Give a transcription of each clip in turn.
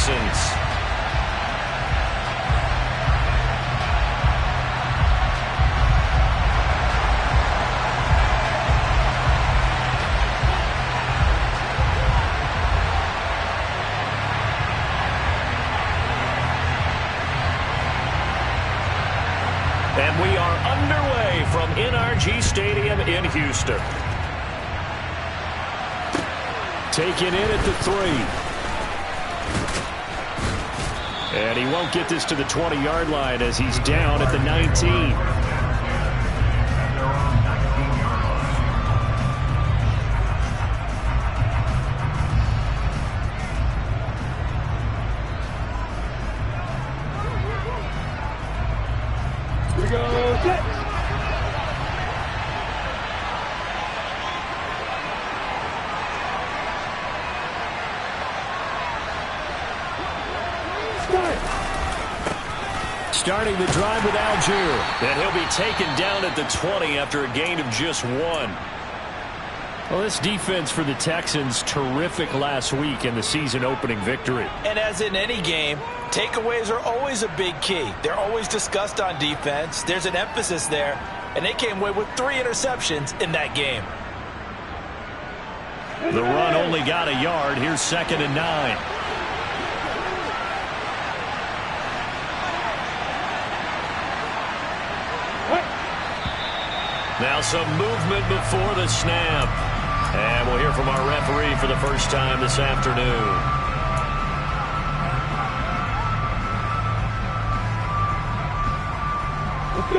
Texans. And we are underway from NRG Stadium in Houston. Taken in at the 3. And he won't get this to the 20-yard line as he's down at the 19. Starting the drive with Allgeier. And he'll be taken down at the 20 after a gain of just 1. Well, this defense for the Texans, terrific last week in the season-opening victory. And as in any game, takeaways are always a big key. They're always discussed on defense. There's an emphasis there, and they came away with 3 interceptions in that game. The run only got a yard. Here's 2nd and 9. Now some movement before the snap. And we'll hear from our referee for the first time this afternoon.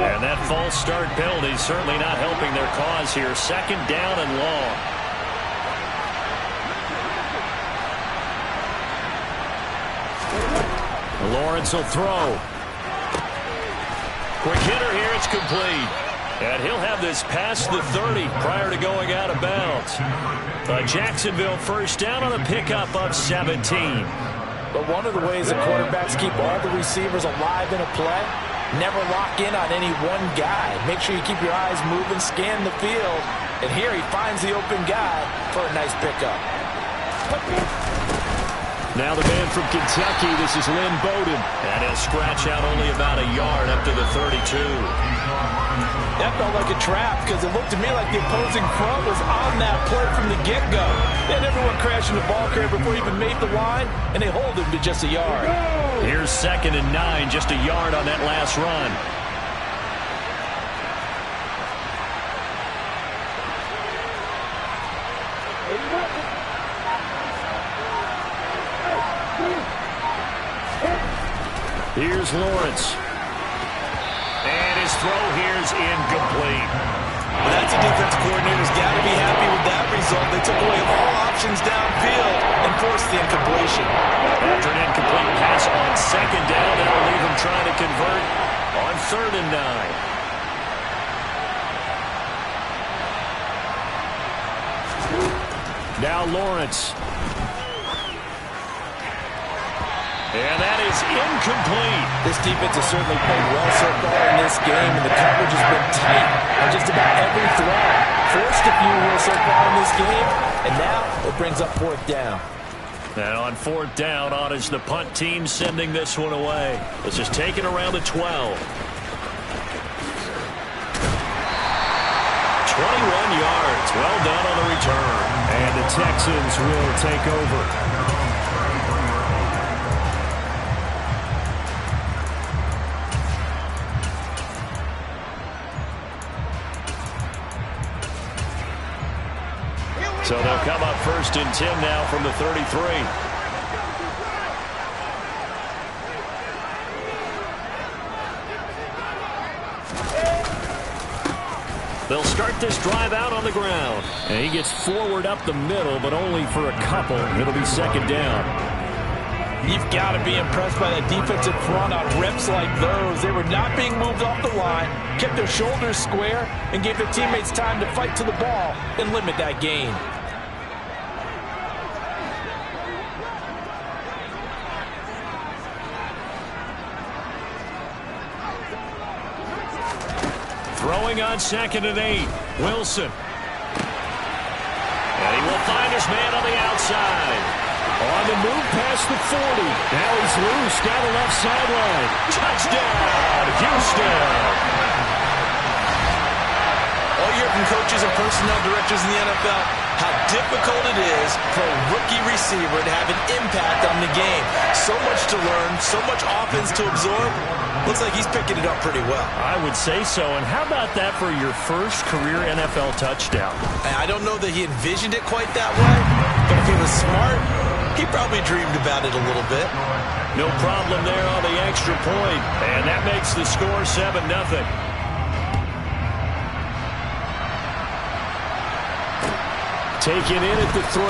And that false start penalty certainly not helping their cause here. 2nd down and long. Lawrence will throw. Quick hitter here. It's complete. And he'll have this past the 30 prior to going out of bounds. Jacksonville first down on a pickup of 17. But one of the ways that quarterbacks keep all the receivers alive in a play, never lock in on any one guy. Make sure you keep your eyes moving, scan the field. And here he finds the open guy for a nice pickup. Now the man from Kentucky, this is Lynn Bowden. And he'll scratch out only about a yard up to the 32. That felt like a trap because it looked to me like the opposing front was on that play from the get-go. They had everyone crashing the ball carrier before he even made the line, and they hold him to just a yard. Here's 2nd and 9, just a yard on that last run. Here's Lawrence. And his throw here is incomplete. Well, that's a defense coordinator's got to be happy with that result. They took away all options downfield and forced the incompletion. After an incomplete pass on 2nd down, that'll leave him trying to convert on 3rd and 9. Now Lawrence. And that is incomplete. This defense has certainly played well so far in this game, and the coverage has been tight on just about every throw. Forced a few here so far in this game, and now it brings up 4th down. And on 4th down, on is the punt team sending this one away. Let's just take it around the 12. 21 yards. Well done on the return. And the Texans will take over. So they'll come up 1st and 10 now from the 33. They'll start this drive out on the ground. And he gets forward up the middle, but only for a couple. It'll be 2nd down. You've got to be impressed by the defensive front on reps like those. They were not being moved off the line, kept their shoulders square, and gave their teammates time to fight to the ball and limit that gain. Throwing on 2nd and 8. Wilson. And he will find his man on the outside. On the move past the 40. Now he's loose down the left sideline. Touchdown, Houston. All year from coaches and personnel directors in the NFL, how difficult it is for a rookie receiver to have an impact on the game. So much to learn, so much offense to absorb. Looks like he's picking it up pretty well. I would say so. And how about that for your first career NFL touchdown? I don't know that he envisioned it quite that way, but if he was smart, he probably dreamed about it a little bit. No problem there on the extra point. And that makes the score 7-0. Taken in at the 3.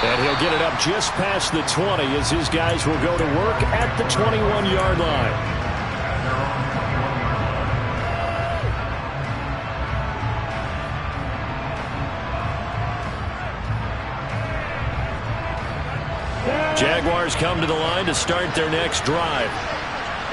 And he'll get it up just past the 20 as his guys will go to work at the 21-yard line. Jaguars come to the line to start their next drive.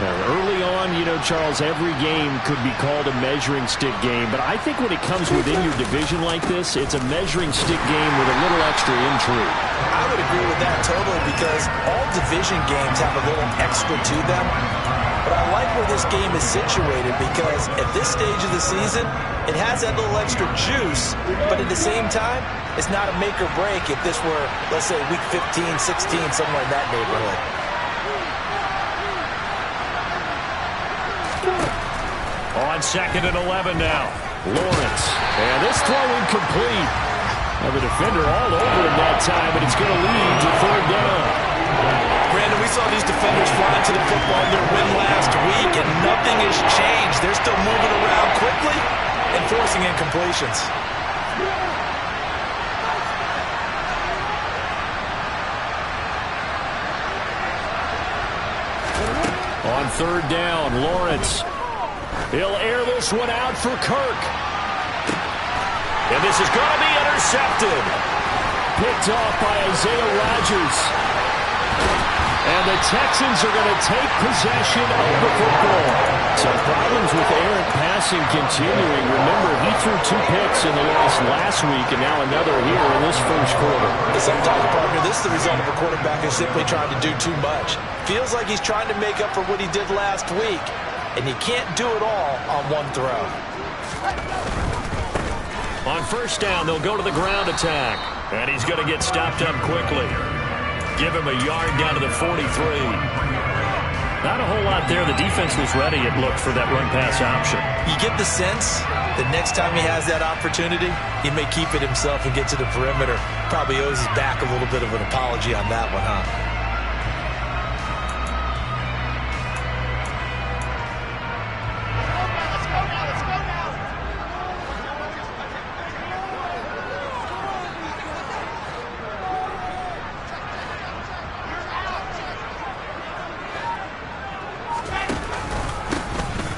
Early on, you know, Charles, every game could be called a measuring stick game. But I think when it comes within your division like this, it's a measuring stick game with a little extra intrigue. I would agree with that totally because all division games have a little extra to them. But I like where this game is situated because at this stage of the season, it has that little extra juice. But at the same time, it's not a make or break if this were, let's say, week 15, 16, somewhere in that neighborhood. On 2nd and 11 now. Lawrence. And this throw incomplete. Now the defender all over him that time, but it's going to lead to 3rd down. Brandon, we saw these defenders flying to the football in their win last week, and nothing has changed. They're still moving around quickly and forcing incompletions. On 3rd down, Lawrence. He'll air this one out for Kirk. And this is going to be intercepted. Picked off by Isaiah Rodgers. And the Texans are going to take possession of the football. Some problems with errant passing continuing. Remember, he threw 2 picks in the loss last week, and now another here in this first quarter. Sometimes, partner, this is the result of a quarterback who's simply trying to do too much. Feels like he's trying to make up for what he did last week. And you can't do it all on one throw. On 1st down, they'll go to the ground attack. And he's going to get stopped up quickly. Give him a yard down to the 43. Not a whole lot there. The defense was ready, it looked, for that run-pass option. You get the sense that next time he has that opportunity, he may keep it himself and get to the perimeter. Probably owes his back a little bit of an apology on that one, huh?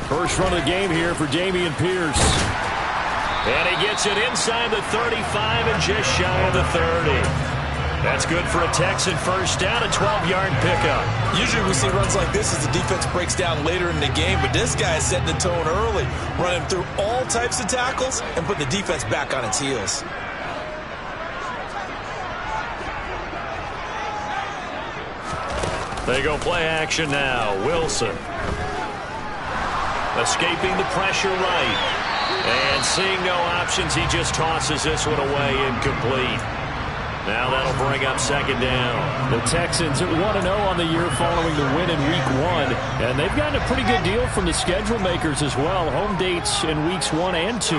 First run of the game here for Dameon Pierce. And he gets it inside the 35 and just shy of the 30. That's good for a Texan first down, a 12-yard pickup. Usually we see runs like this as the defense breaks down later in the game, but this guy is setting the tone early, running through all types of tackles and putting the defense back on its heels. They go play action now. Wilson. Escaping the pressure right. And seeing no options, he just tosses this one away, incomplete. Now that'll bring up 2nd down. The Texans at 1-0 on the year following the win in Week 1. And they've gotten a pretty good deal from the schedule makers as well. Home dates in Weeks 1 and 2.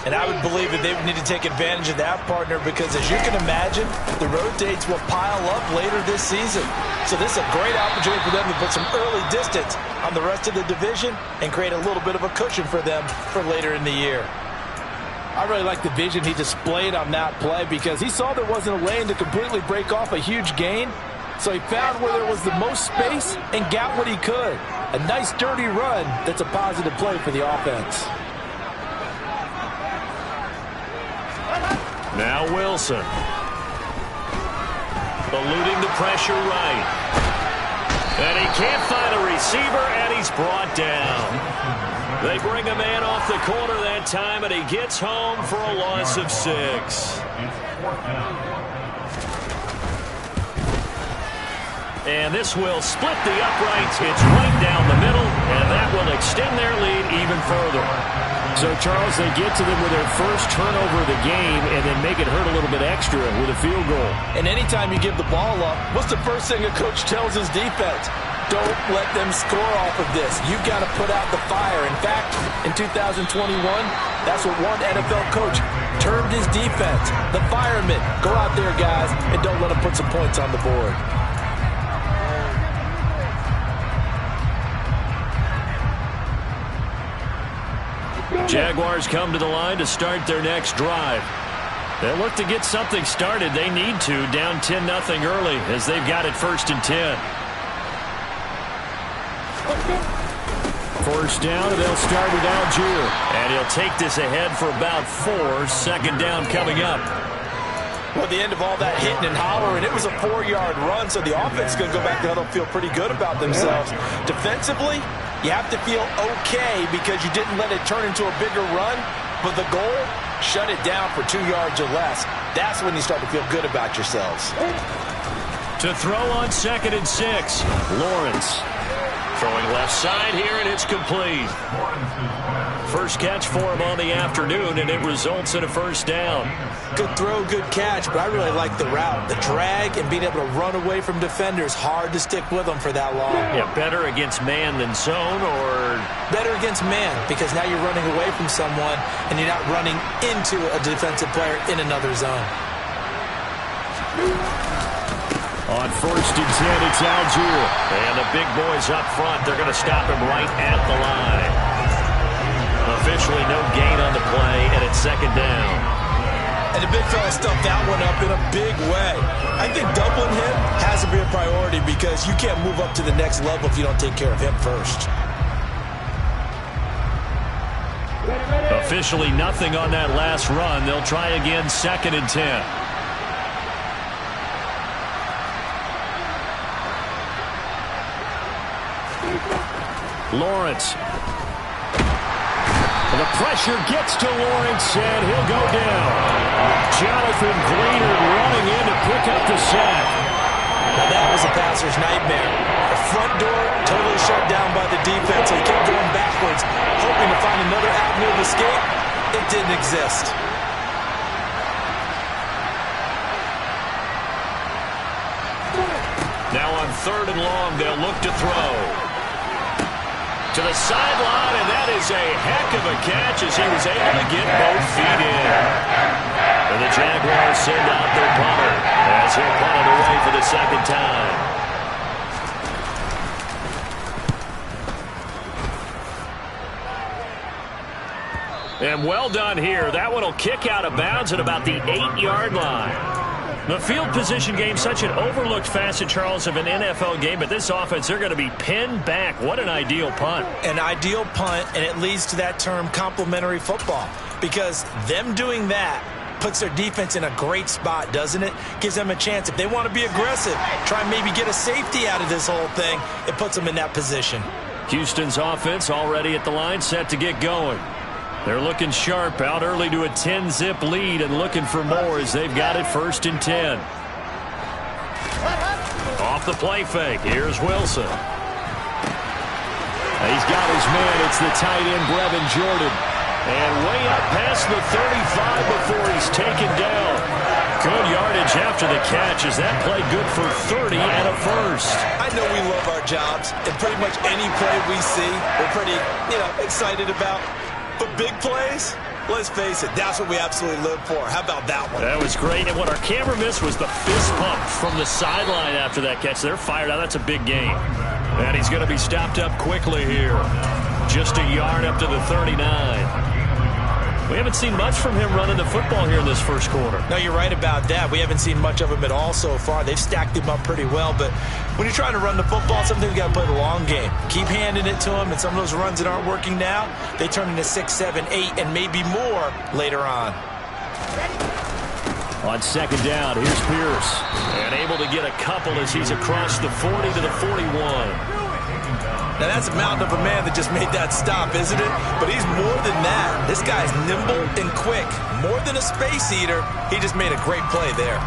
And I would believe that they would need to take advantage of that, partner, because as you can imagine, the road dates will pile up later this season. So this is a great opportunity for them to put some early distance on the rest of the division and create a little bit of a cushion for them for later in the year. I really like the vision he displayed on that play because he saw there wasn't a lane to completely break off a huge gain. So he found where there was the most space and got what he could. A nice dirty run that's a positive play for the offense. Now Wilson. Eluding the pressure right. And he can't find a receiver, and he's brought down. They bring a man off the corner that time, and he gets home for a loss of 6. And this will split the uprights. It's right down the middle, and that will extend their lead even further. So, Charles, they get to them with their first turnover of the game and then make it hurt a little bit extra with a field goal. And anytime you give the ball up, what's the first thing a coach tells his defense? Don't let them score off of this. You've got to put out the fire. In fact, in 2021, that's what one NFL coach termed his defense. The firemen. Go out there, guys, and don't let them put some points on the board. Jaguars come to the line to start their next drive. They'll look to get something started. They need to, down 10-0 early as they've got it 1st and 10. First down, and they'll start with Algier. And he'll take this ahead for about 4. 2nd down coming up. Well, at the end of all that hitting and hollering, it was a 4-yard run, so the offense is going to go back to huddle, feel pretty good about themselves. Defensively, you have to feel okay because you didn't let it turn into a bigger run, but the goal, shut it down for 2 yards or less. That's when you start to feel good about yourselves. To throw on 2nd and 6, Lawrence. Throwing left side here, and it's complete. First catch for him on the afternoon, and it results in a 1st down. Good throw, good catch, but I really like the route. The drag and being able to run away from defenders, hard to stick with them for that long. Yeah, better against man than zone, or? Better against man, because now you're running away from someone, and you're not running into a defensive player in another zone. On 1st and 10, it's Algier. And the big boys up front, they're going to stop him right at the line. Officially no gain on the play, and it's 2nd down. And the big fella stuffed that one up in a big way. I think doubling him has to be a priority because you can't move up to the next level if you don't take care of him first. Officially nothing on that last run. They'll try again, 2nd and 10. Lawrence. The pressure gets to Lawrence, and he'll go down. Jonathan Greenard running in to pick up the sack. Now that was a passer's nightmare. The front door totally shut down by the defense. He kept going backwards, hoping to find another avenue of escape. It didn't exist. Now on 3rd and long, they'll look to throw. To the sideline, and that is a heck of a catch as he was able to get both feet in. And the Jaguars send out their punter as he'll punt it away for the 2nd time. And well done here. That one will kick out of bounds at about the 8-yard line. The field position game, such an overlooked facet, Charles, of an NFL game, but this offense, they're going to be pinned back. What an ideal punt. An ideal punt, and it leads to that term complementary football, because them doing that puts their defense in a great spot, doesn't it? Gives them a chance. If they want to be aggressive, try and maybe get a safety out of this whole thing, it puts them in that position. Houston's offense already at the line, set to get going. They're looking sharp, out early to a 10-zip lead and looking for more as they've got it 1st and 10. Off the play fake, here's Wilson. He's got his man, it's the tight end Brevin Jordan. And way up past the 35 before he's taken down. Good yardage after the catch. Is that play good for 30 and a 1st? I know we love our jobs, and pretty much any play we see, we're pretty, excited about. But big plays, let's face it, that's what we absolutely live for. How about that one? That was great. And what our camera missed was the fist pump from the sideline after that catch. They're fired out. That's a big game. And he's going to be stopped up quickly here. Just a yard up to the 39. We haven't seen much from him running the football here in this 1st quarter. No, you're right about that. We haven't seen much of him at all so far. They've stacked him up pretty well, but when you're trying to run the football, sometimes you got to play the long game. Keep handing it to him, and some of those runs that aren't working now, they turn into 6, 7, 8, and maybe more later on. On 2nd down, here's Pierce. And able to get a couple as he's across the 40 to the 41. Now, that's a mountain of a man that just made that stop, isn't it? But he's more than that. This guy's nimble and quick. More than a space eater, he just made a great play there.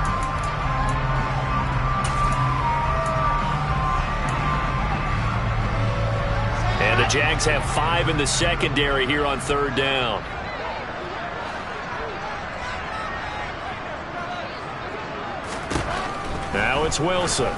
And the Jags have 5 in the secondary here on 3rd down. Now it's Wilson. And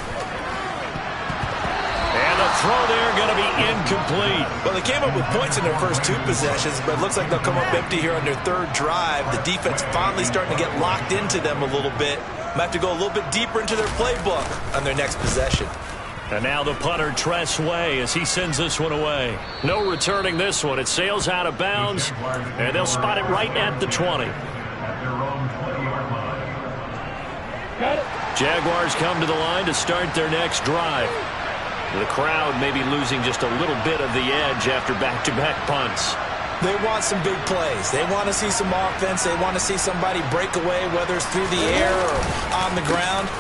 the throw there going to be incomplete. Well, they came up with points in their first 2 possessions, but it looks like they'll come up empty here on their 3rd drive. The defense finally starting to get locked into them a little bit. Might have to go a little bit deeper into their playbook on their next possession. And now the punter, Tress Way, as he sends this one away. No returning this one. It sails out of bounds, and they'll spot it right at the 20. Jaguars come to the line to start their next drive. The crowd may be losing just a little bit of the edge after back-to-back punts. They want some big plays. They want to see some offense. They want to see somebody break away, whether it's through the air or on the ground.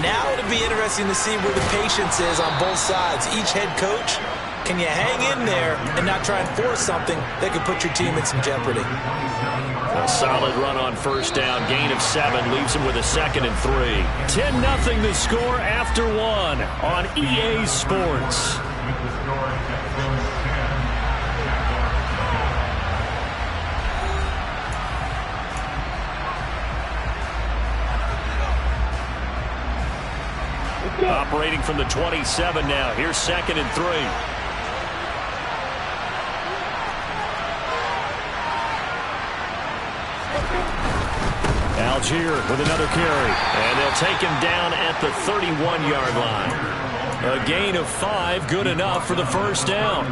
Now it'll be interesting to see where the patience is on both sides. Each head coach, can you hang in there and not try and force something that could put your team in some jeopardy? A solid run on 1st down. Gain of 7 leaves him with a 2nd and 3. 10-0 the score after 1 on EA Sports. Operating from the 27 now. Here's 2nd and 3. Algier with another carry. And they'll take him down at the 31-yard line. A gain of 5, good enough for the 1st down.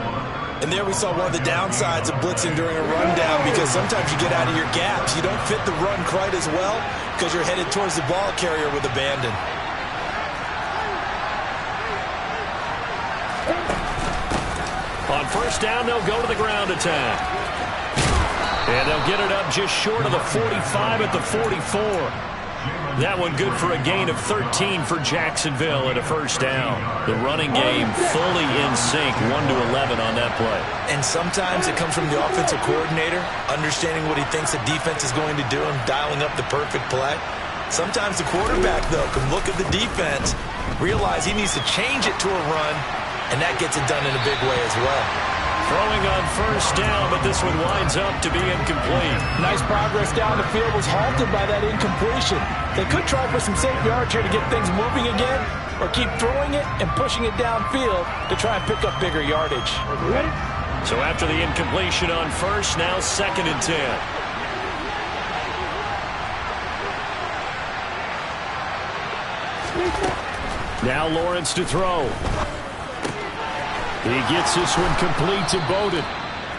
And there we saw one of the downsides of blitzing during a rundown, because sometimes you get out of your gaps. You don't fit the run quite as well because you're headed towards the ball carrier with abandon. On 1st down, they'll go to the ground attack. And they'll get it up just short of the 45 at the 44. That one good for a gain of 13 for Jacksonville at a 1st down. The running game fully in sync, 1-11 on that play. And sometimes it comes from the offensive coordinator, understanding what he thinks the defense is going to do and dialing up the perfect play. Sometimes the quarterback, though, can look at the defense, realize he needs to change it to a run, and that gets it done in a big way as well. Throwing on 1st down, but this one winds up to be incomplete. Nice progress down the field, was halted by that incompletion. They could try for some safe yards here to get things moving again, or keep throwing it and pushing it downfield to try and pick up bigger yardage. Ready? So after the incompletion on 1st, now 2nd and 10. Now Lawrence to throw. He gets this one complete to Bowden.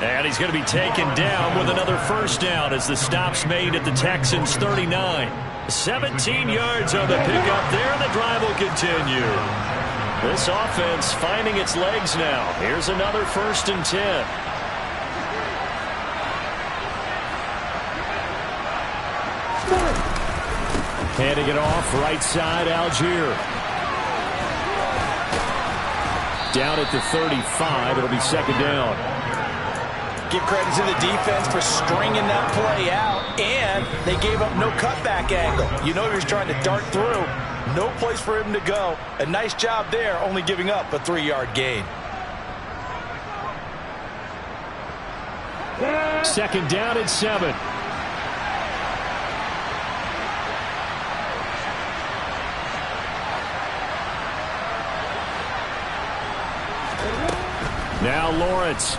And he's going to be taken down with another 1st down as the stop's made at the Texans' 39. 17 yards on the pickup there, and the drive will continue. This offense finding its legs now. Here's another 1st and 10. Handing it off, right side, Algier. Down at the 35, it'll be 2nd down. Give credit to the defense for stringing that play out, and they gave up no cutback angle. You know he was trying to dart through. No place for him to go. A nice job there, only giving up a 3-yard gain. 2nd down and 7. Now Lawrence.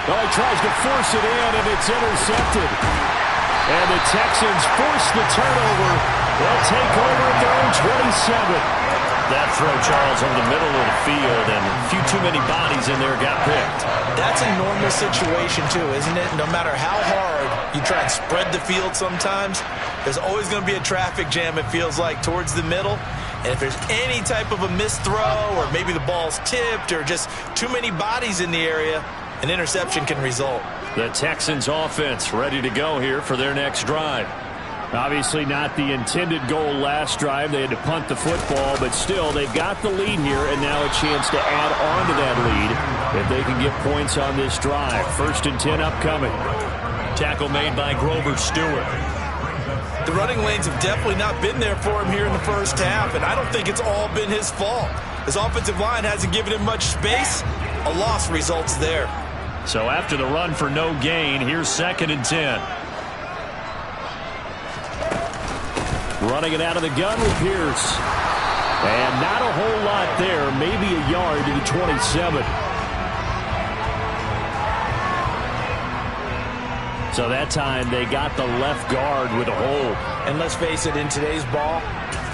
Oh, he tries to force it in, and it's intercepted. And the Texans force the turnover. They'll take over at their own 27. That throw, Charles, over the middle of the field, and a few too many bodies in there got picked. That's a normal situation, too, isn't it? No matter how hard you try and spread the field sometimes, there's always going to be a traffic jam, it feels like, towards the middle. And if there's any type of a missed throw, or maybe the ball's tipped, or just too many bodies in the area, an interception can result. The Texans offense ready to go here for their next drive. Obviously not the intended goal last drive. They had to punt the football, but still they've got the lead here, and now a chance to add on to that lead if they can get points on this drive. 1st and 10 upcoming. Tackle made by Grover Stewart. The running lanes have definitely not been there for him here in the first half, and I don't think it's all been his fault. His offensive line hasn't given him much space. A loss results there. So after the run for no gain, here's 2nd and 10. Running it out of the gun with Pierce. And not a whole lot there, maybe a yard to the 27. So that time they got the left guard with a hold. And let's face it, in today's ball,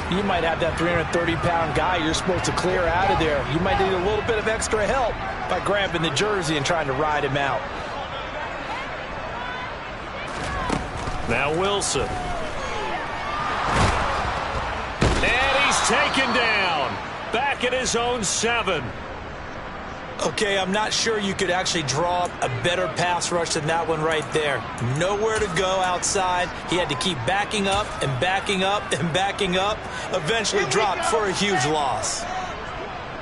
you might have that 330-pound guy you're supposed to clear out of there. You might need a little bit of extra help by grabbing the jersey and trying to ride him out. Now Wilson. And he's taken down. Back at his own 7. Okay, I'm not sure you could actually draw up a better pass rush than that one right there. Nowhere to go outside. He had to keep backing up and backing up and backing up. Eventually dropped for a huge loss.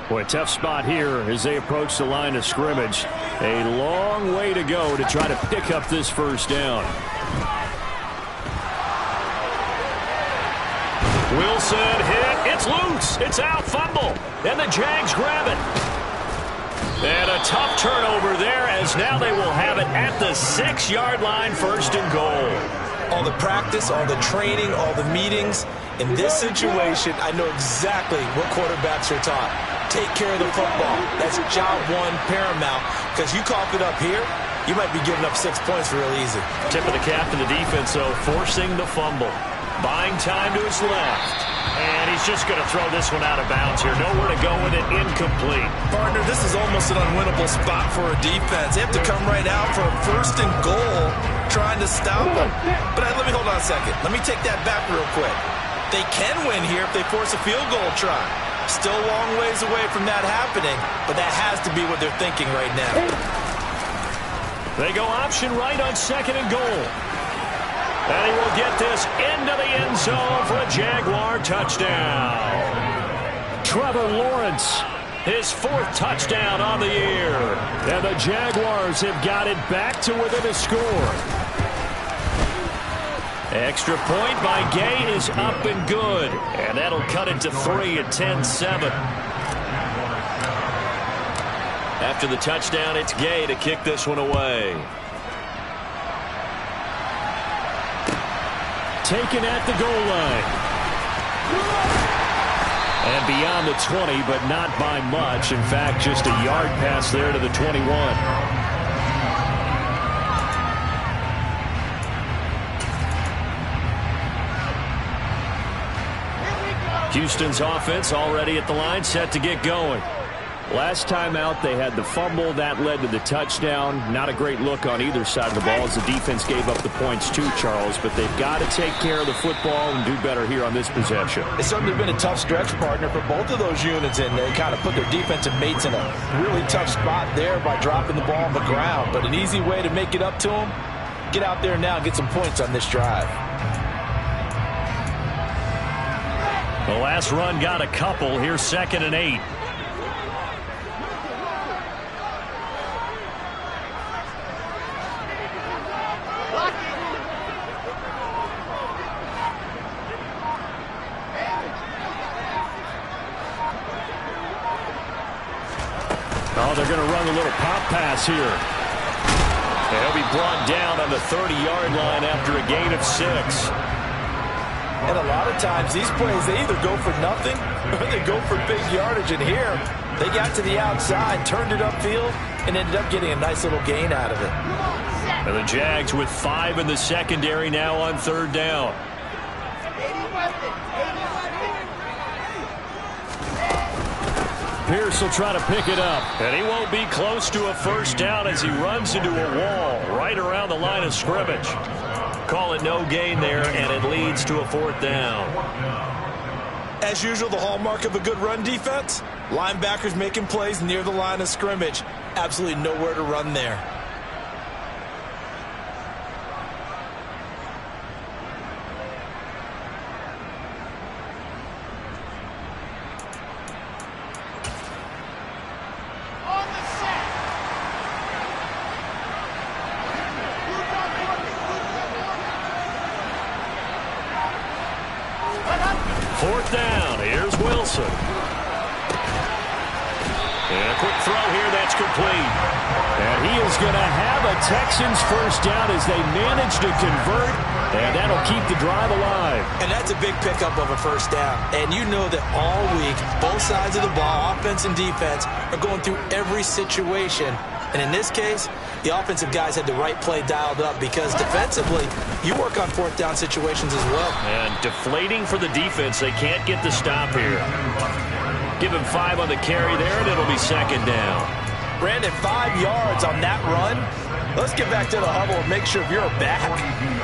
Boy, tough spot here as they approach the line of scrimmage. A long way to go to try to pick up this first down. Wilson hit. It's loose. It's out. Fumble. And the Jags grab it. And a tough turnover there as now they will have it at the 6-yard line, 1st and goal. All the practice, all the training, all the meetings. In this situation, I know exactly what quarterbacks are taught. Take care of the football. That's job one paramount. Because you cough it up here, you might be giving up 6 points real easy. Tip of the cap to the defense, though, forcing the fumble. Buying time to his left. And he's just going to throw this one out of bounds here. Nowhere to go with it. Incomplete. Partner, this is almost an unwinnable spot for a defense. They have to come right out for a 1st and goal trying to stop them. But let me hold on a second. Let me take that back real quick. They can win here if they force a field goal try. Still a long ways away from that happening, but that has to be what they're thinking right now. They go option right on 2nd and goal. And he will get this into the end zone for a Jaguar touchdown. Trevor Lawrence, his 4th touchdown on the year. And the Jaguars have got it back to within a score. Extra point by Gay is up and good. And that'll cut it to 3 at 10-7. After the touchdown, it's Gay to kick this one away. Taken at the goal line. And beyond the 20, but not by much. In fact, just a yard pass there to the 21. Houston's offense already at the line, set to get going. Last time out, they had the fumble. That led to the touchdown. Not a great look on either side of the ball as the defense gave up the points too, Charles. But they've got to take care of the football and do better here on this possession. It's certainly been a tough stretch, partner, for both of those units. And they kind of put their defensive mates in a really tough spot there by dropping the ball on the ground. But an easy way to make it up to them, get out there now and get some points on this drive. The last run got a couple. Here's 2nd and 8. Oh, they're going to run a little pop pass here. And he'll be brought down on the 30-yard line after a gain of 6. And a lot of times these plays, they either go for nothing or they go for big yardage. And here, they got to the outside, turned it upfield, and ended up getting a nice little gain out of it. And the Jags with 5 in the secondary now on 3rd down. Pierce will try to pick it up. And he won't be close to a 1st down as he runs into a wall right around the line of scrimmage. Call it no gain there, and it leads to a 4th down. As usual, the hallmark of a good run defense, linebackers making plays near the line of scrimmage. Absolutely nowhere to run there. Wilson. And a quick throw here, that's complete. And he is going to have a Texans first down as they manage to convert, and that'll keep the drive alive. And that's a big pickup of a first down. And you know that all week, both sides of the ball, offense and defense, are going through every situation. And in this case, the offensive guys had the right play dialed up because defensively, you work on fourth down situations as well. And deflating for the defense. They can't get the stop here. Give him 5 on the carry there, and it'll be second down. Brandon, 5 yards on that run. Let's get back to the huddle and make sure if you're a back,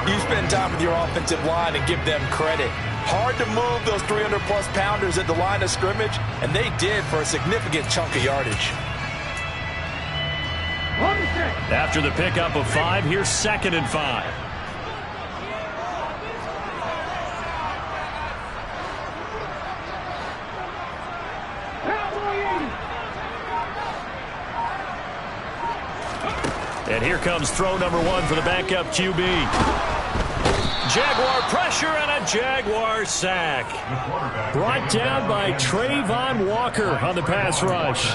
you spend time with your offensive line and give them credit. Hard to move those 300-plus pounders at the line of scrimmage, and they did for a significant chunk of yardage. After the pickup of 5, here's second and 5. And here comes throw number 1 for the backup QB. Jaguar pressure and a Jaguar sack. Brought down by Trayvon Walker on the pass rush.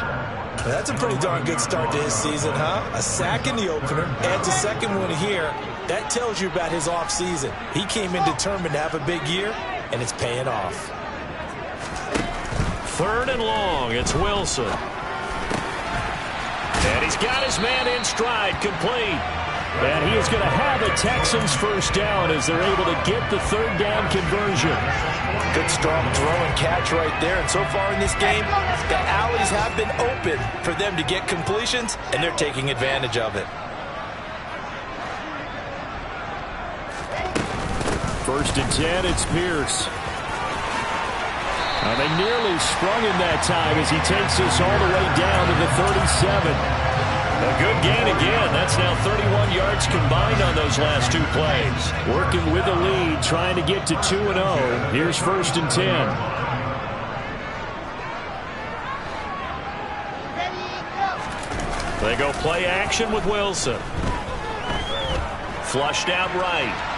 That's a pretty darn good start to his season, huh? A sack in the opener, adds a second one here. That tells you about his offseason. He came in determined to have a big year, and it's paying off. Third and long, it's Wilson. And he's got his man in stride, complete. And he is going to have a Texans first down as they're able to get the third down conversion. Good strong throw and catch right there. And so far in this game, the alleys have been open for them to get completions, and they're taking advantage of it. First and 10, it's Pierce. They nearly sprung him that time as he takes us all the way down to the 37. A good gain again. That's now 31 yards combined on those last 2 plays. Working with a lead, trying to get to 2-0. Here's first and 10. They go play action with Wilson. Flushed out right.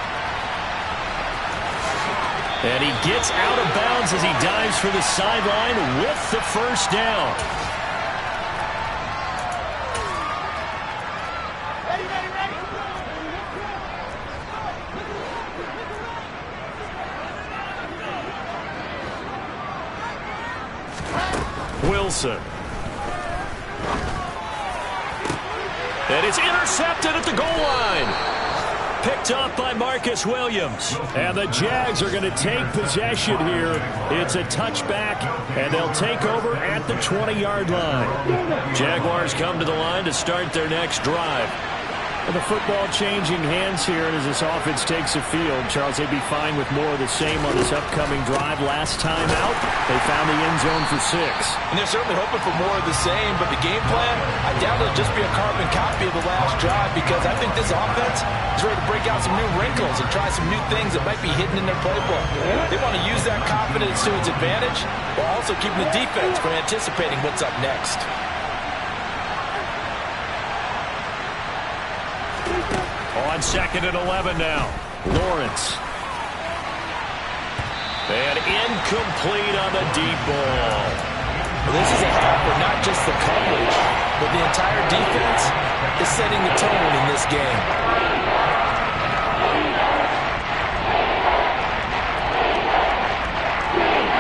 And he gets out of bounds as he dives for the sideline with the first down. Wilson. And it's intercepted at the goal line. Picked up by Marcus Williams. And the Jags are going to take possession here. It's a touchback, and they'll take over at the 20-yard line. Jaguars come to the line to start their next drive. And the football changing hands here, and as this offense takes the field, Charles, they'd be fine with more of the same on this upcoming drive. Last time out, they found the end zone for 6. And they're certainly hoping for more of the same, but the game plan, I doubt it'll just be a carbon copy of the last drive, because I think this offense is ready to break out some new wrinkles and try some new things that might be hidden in their playbook. They want to use that confidence to its advantage, while also keeping the defense from anticipating what's up next. On second and 11 now. Lawrence. And incomplete on the deep ball. Well, this is a half where not just the coverage, but the entire defense is setting the tone in this game.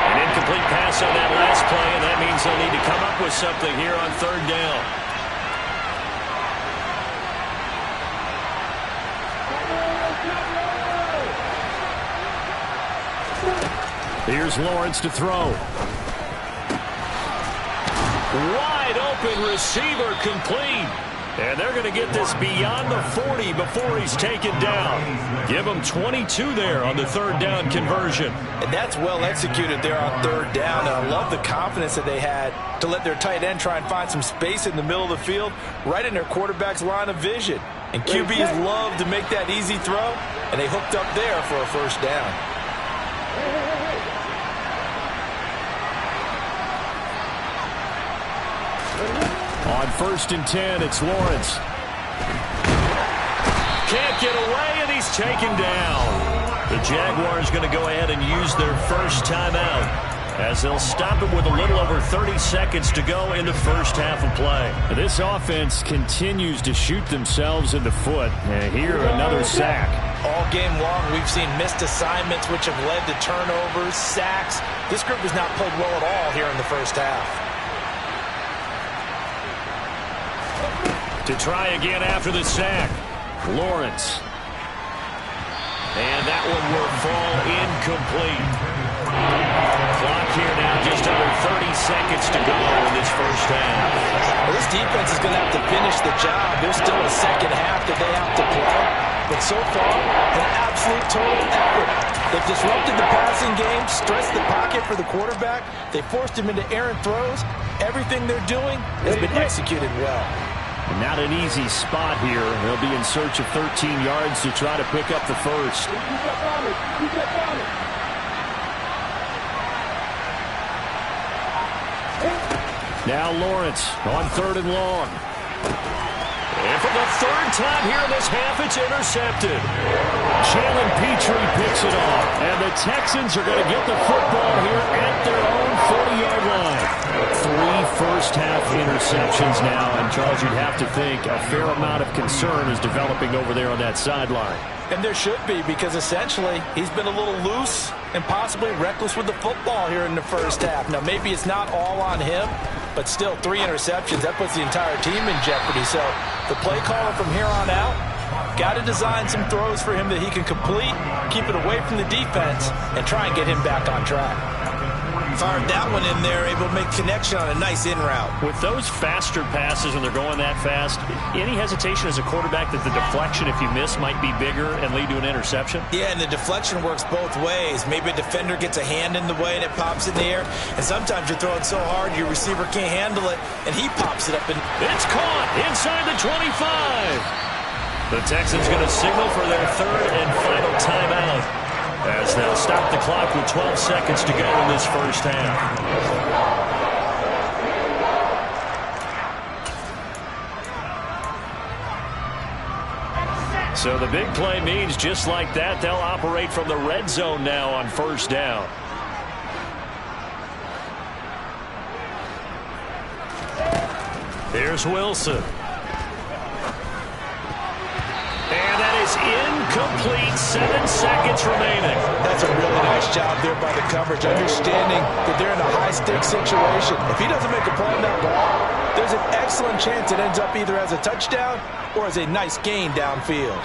An incomplete pass on that last play, and that means they'll need to come up with something here on third down. Here's Lawrence to throw. Wide open receiver, complete. And they're going to get this beyond the 40 before he's taken down. Give him 22 there on the third down conversion. And that's well executed there on third down. And I love the confidence that they had to let their tight end try and find some space in the middle of the field, right in their quarterback's line of vision. And QBs love to make that easy throw, and they hooked up there for a first down. On first and 10, it's Lawrence. Can't get away, and he's taken down. The Jaguars going to go ahead and use their first timeout. as they'll stop it with a little over 30 seconds to go in the first half of play. This offense continues to shoot themselves in the foot. And here, another sack. All game long, we've seen missed assignments, which have led to turnovers, sacks. This group has not played well at all here in the first half. To try again after the sack, Lawrence. And that one will fall incomplete. Clock here now, just under 30 seconds to go in this first half. Well, this defense is going to have to finish the job. There's still a second half that they have to play. But so far, an absolute total effort. They've disrupted the passing game, stressed the pocket for the quarterback. They forced him into errant throws. Everything they're doing has been executed well. And not an easy spot here. They'll be in search of 13 yards to try to pick up the first. Now Lawrence on 3rd and long. And for the third time here in this half, it's intercepted. Jalen Petrie picks it off. And the Texans are going to get the football here at their own 40-yard line. 3 first-half interceptions now. And, Charles, you'd have to think a fair amount of concern is developing over there on that sideline. And there should be, because essentially he's been a little loose and possibly reckless with the football here in the first half. Now, maybe it's not all on him, but still 3 interceptions. That puts the entire team in jeopardy. So the play caller from here on out got to design some throws for him that he can complete, keep it away from the defense, and try and get him back on track. Fired that one in there, able to make connection on a nice in route. With those faster passes and they're going that fast, any hesitation as a quarterback that the deflection, if you miss, might be bigger and lead to an interception? Yeah, and the deflection works both ways. Maybe a defender gets a hand in the way and it pops in the air, and sometimes you're throwing so hard your receiver can't handle it, and he pops it up. And it's caught inside the 25. The Texans going to signal for their 3rd and final timeout, as they'll stop the clock with 12 seconds to go in this first half. So the big play means just like that, they'll operate from the red zone now on 1st down. Here's Wilson. And that is incomplete. 7 seconds remaining. That's a really nice job there by the coverage, understanding that they're in a high-stakes situation. If he doesn't make a play on that ball, there's an excellent chance it ends up either as a touchdown or as a nice gain downfield.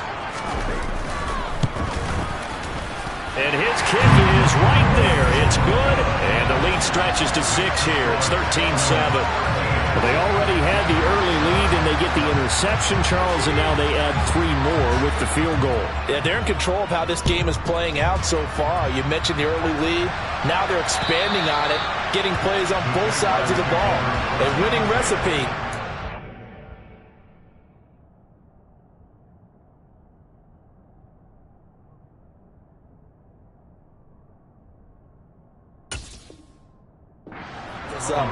And his kick is right there. It's good. And the lead stretches to 6 here. It's 13-7. Well, they already had the early lead, and they get the interception, Charles, and now they add 3 more with the field goal. Yeah, they're in control of how this game is playing out so far. You mentioned the early lead. Now they're expanding on it, getting plays on both sides of the ball. A winning recipe. What's up?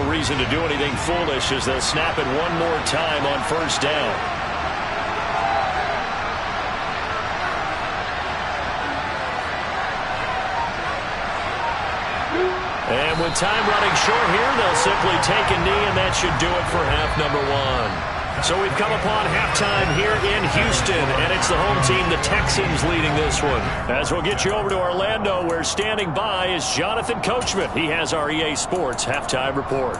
Reason to do anything foolish as they'll snap it one more time on 1st down. And with time running short here, they'll simply take a knee, and that should do it for half number 1. So we've come upon halftime here in Houston, and it's the home team, the Texans, leading this one. As we'll get you over to Orlando, where standing by is Jonathan Coachman. He has our EA Sports halftime report.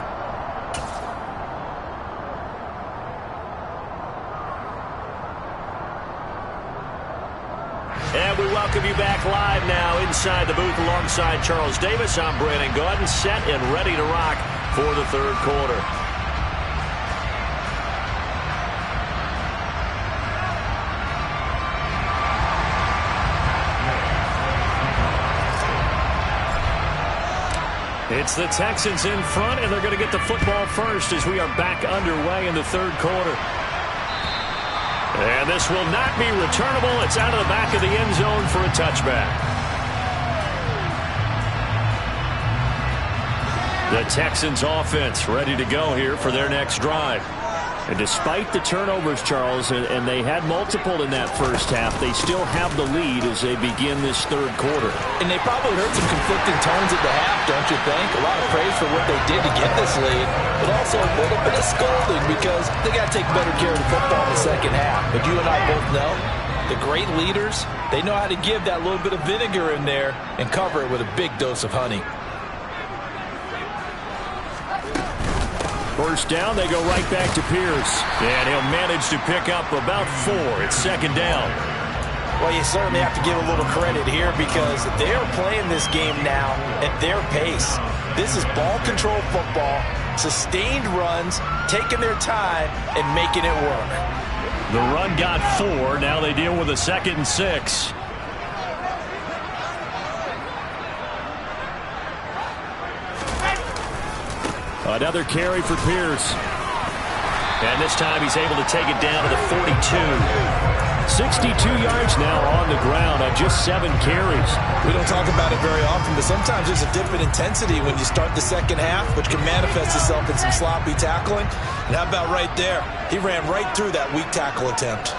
And we welcome you back live now inside the booth alongside Charles Davis. I'm Brandon Gaudin, set and ready to rock for the 3rd quarter. It's the Texans in front, and they're going to get the football first as we are back underway in the 3rd quarter. And this will not be returnable. It's out of the back of the end zone for a touchback. The Texans offense ready to go here for their next drive. And despite the turnovers, Charles, and they had multiple in that first half, they still have the lead as they begin this third quarter. And they probably heard some conflicting tones at the half, don't you think? A lot of praise for what they did to get this lead, but also a little bit of scolding because they got to take better care of the football in the second half. But you and I both know the great leaders, they know how to give that little bit of vinegar in there and cover it with a big dose of honey. First down, they go right back to Pierce. And he'll manage to pick up about 4. It's second down. Well, you certainly have to give a little credit here because they're playing this game now at their pace. This is ball control football, sustained runs, taking their time, and making it work. The run got 4. Now they deal with a 2nd and 6. Another carry for Pierce. And this time he's able to take it down to the 42. 62 yards now on the ground on just 7 carries. We don't talk about it very often, but sometimes there's a dip in intensity when you start the second half, which can manifest itself in some sloppy tackling. And how about right there? He ran right through that weak tackle attempt.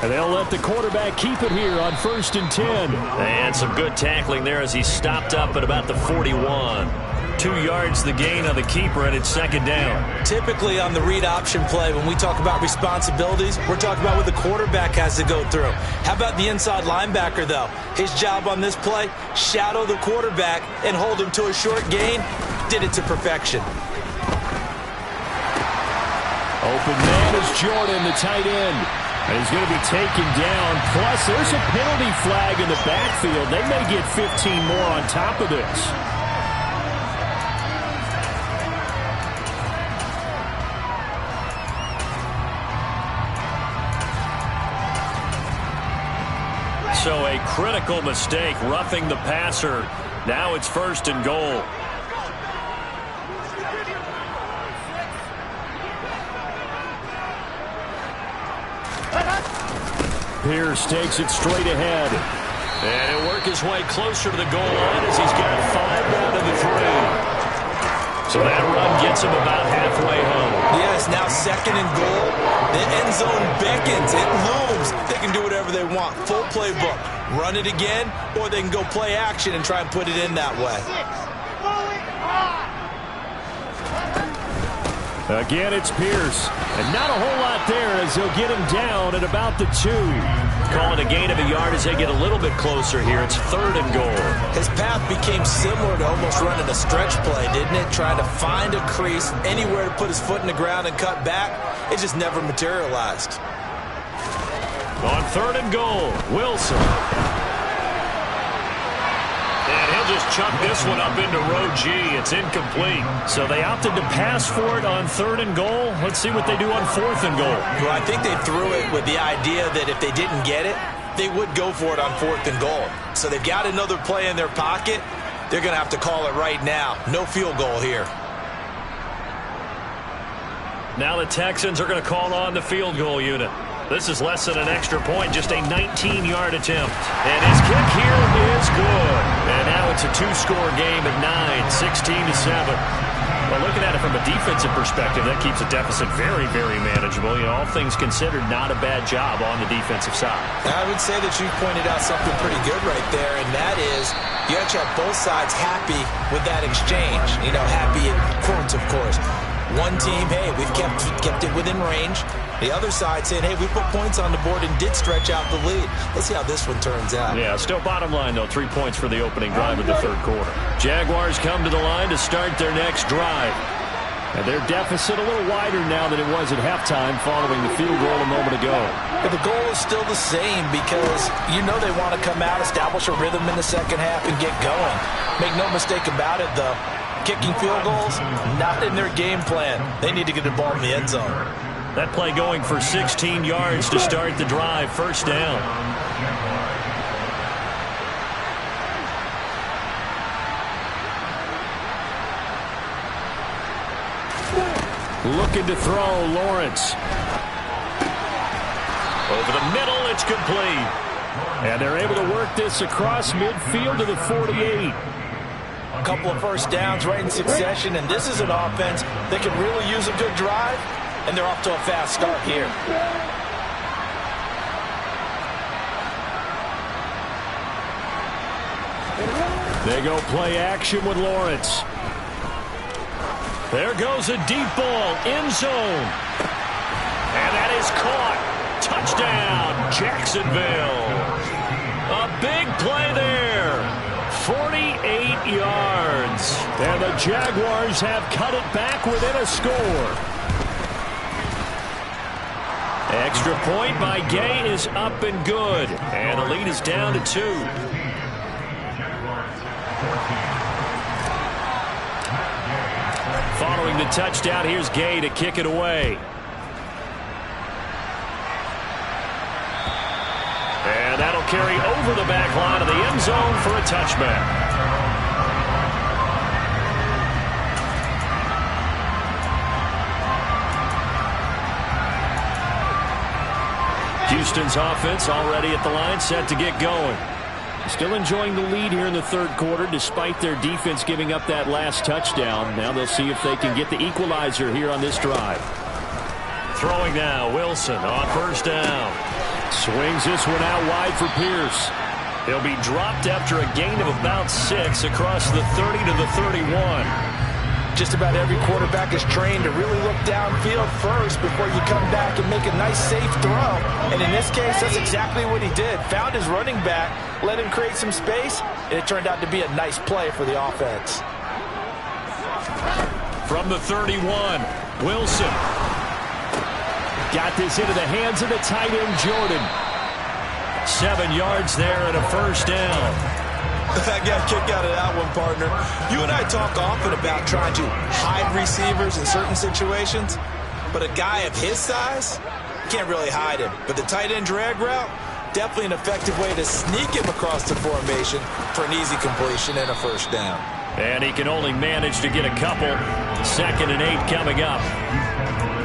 And they'll let the quarterback keep it here on 1st and 10. And some good tackling there as he stopped up at about the 41. 2 yards the gain on the keeper, and it's second down. Typically on the read option play, when we talk about responsibilities, we're talking about what the quarterback has to go through. How about the inside linebacker, though? His job on this play, shadow the quarterback and hold him to a short gain. Did it to perfection. Open man is Jordan, the tight end. And he's going to be taken down. Plus, there's a penalty flag in the backfield. They may get 15 more on top of this. So a critical mistake, roughing the passer. Now it's 1st and goal. Pierce takes it straight ahead. And he'll work his way closer to the goal line as he's got 5 down to the 3. So that run gets him about halfway home. Yes, now 2nd and goal. The end zone beckons. It looms. They can do whatever they want. Full playbook. Run it again, or they can go play action and try and put it in that way. Again, it's Pierce. And not a whole lot there as they'll get him down at about the 2. Calling a gain of a yard as they get a little bit closer here. It's 3rd and goal. His path became similar to almost running a stretch play, didn't it? Trying to find a crease, anywhere to put his foot in the ground and cut back. It just never materialized. On 3rd and goal, Wilson. And he'll just chuck this one up into row G. It's incomplete. So they opted to pass for it on 3rd and goal. Let's see what they do on 4th and goal. Well, I think they threw it with the idea that if they didn't get it, they would go for it on 4th and goal. So they've got another play in their pocket. They're going to have to call it right now. No field goal here. Now the Texans are going to call on the field goal unit. This is less than an extra point, just a 19-yard attempt. And his kick here is good. And now it's a 2-score game at 9, 16-7. Well, looking at it from a defensive perspective, that keeps a deficit very, very manageable. You know, all things considered, not a bad job on the defensive side. I would say that you pointed out something pretty good right there, and that is you actually have both sides happy with that exchange. You know, happy in quotes, of course. One team, hey, we've kept it within range. The other side saying, hey, we put points on the board and did stretch out the lead. Let's see how this one turns out. Yeah, still bottom line, though, 3 points for the opening drive of the third quarter. Jaguars come to the line to start their next drive. And their deficit a little wider now than it was at halftime following the field goal a moment ago. But the goal is still the same because you know they want to come out, establish a rhythm in the second half, and get going. Make no mistake about it, though. Kicking field goals, not in their game plan. They need to get the ball in the end zone. That play going for 16 yards to start the drive. First down. Looking to throw, Lawrence. Over the middle, it's complete. And they're able to work this across midfield to the 48. A couple of first downs right in succession, and this is an offense that can really use a good drive, and they're off to a fast start here. They go play action with Lawrence. There goes a deep ball, end zone. And that is caught. Touchdown, Jacksonville. A big play there. 48 yards. And the Jaguars have cut it back within a score. Extra point by Gay is up and good. And the lead is down to 2. Following the touchdown, here's Gay to kick it away. And that'll carry over the back line of the end zone for a touchback. Houston's offense already at the line, set to get going. Still enjoying the lead here in the third quarter despite their defense giving up that last touchdown. Now they'll see if they can get the equalizer here on this drive. Throwing now, Wilson on first down. Swings this one out wide for Pierce. He'll be dropped after a gain of about 6 across the 30 to the 31. Just about every quarterback is trained to really look downfield first before you come back and make a nice, safe throw. And in this case, that's exactly what he did. Found his running back, let him create some space, and it turned out to be a nice play for the offense. From the 31, Wilson. Got this into the hands of the tight end, Jordan. 7 yards there and a first down. I got a kick out of that one, partner. You and I talk often about trying to hide receivers in certain situations, but a guy of his size can't really hide him. But the tight end drag route, definitely an effective way to sneak him across the formation for an easy completion and a first down. And he can only manage to get a couple. 2nd and 8 coming up.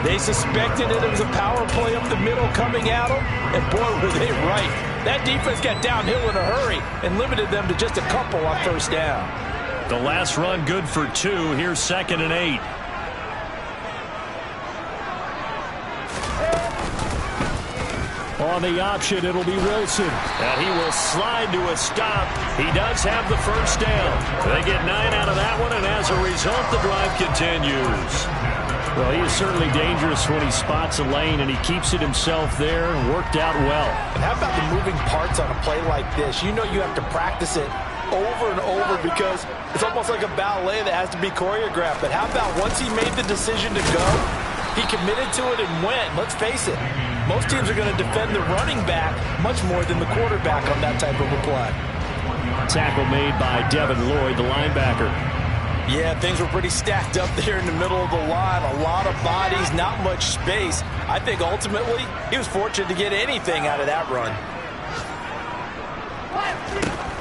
They suspected that it was a power play up the middle coming at them, and boy, were they right. That defense got downhill in a hurry and limited them to just a couple on first down. The last run good for 2. Here's 2nd and 8. On the option, it'll be Wilson. And he will slide to a stop. He does have the first down. They get 9 out of that one, and as a result, the drive continues. Well, he is certainly dangerous when he spots a lane, and he keeps it himself there. Worked out well. And how about the moving parts on a play like this? You know you have to practice it over and over because it's almost like a ballet that has to be choreographed. But how about once he made the decision to go, he committed to it and went. Let's face it, most teams are going to defend the running back much more than the quarterback on that type of a play. Tackle made by Devin Lloyd, the linebacker. Yeah, things were pretty stacked up there in the middle of the line. A lot of bodies, not much space. I think ultimately he was fortunate to get anything out of that run.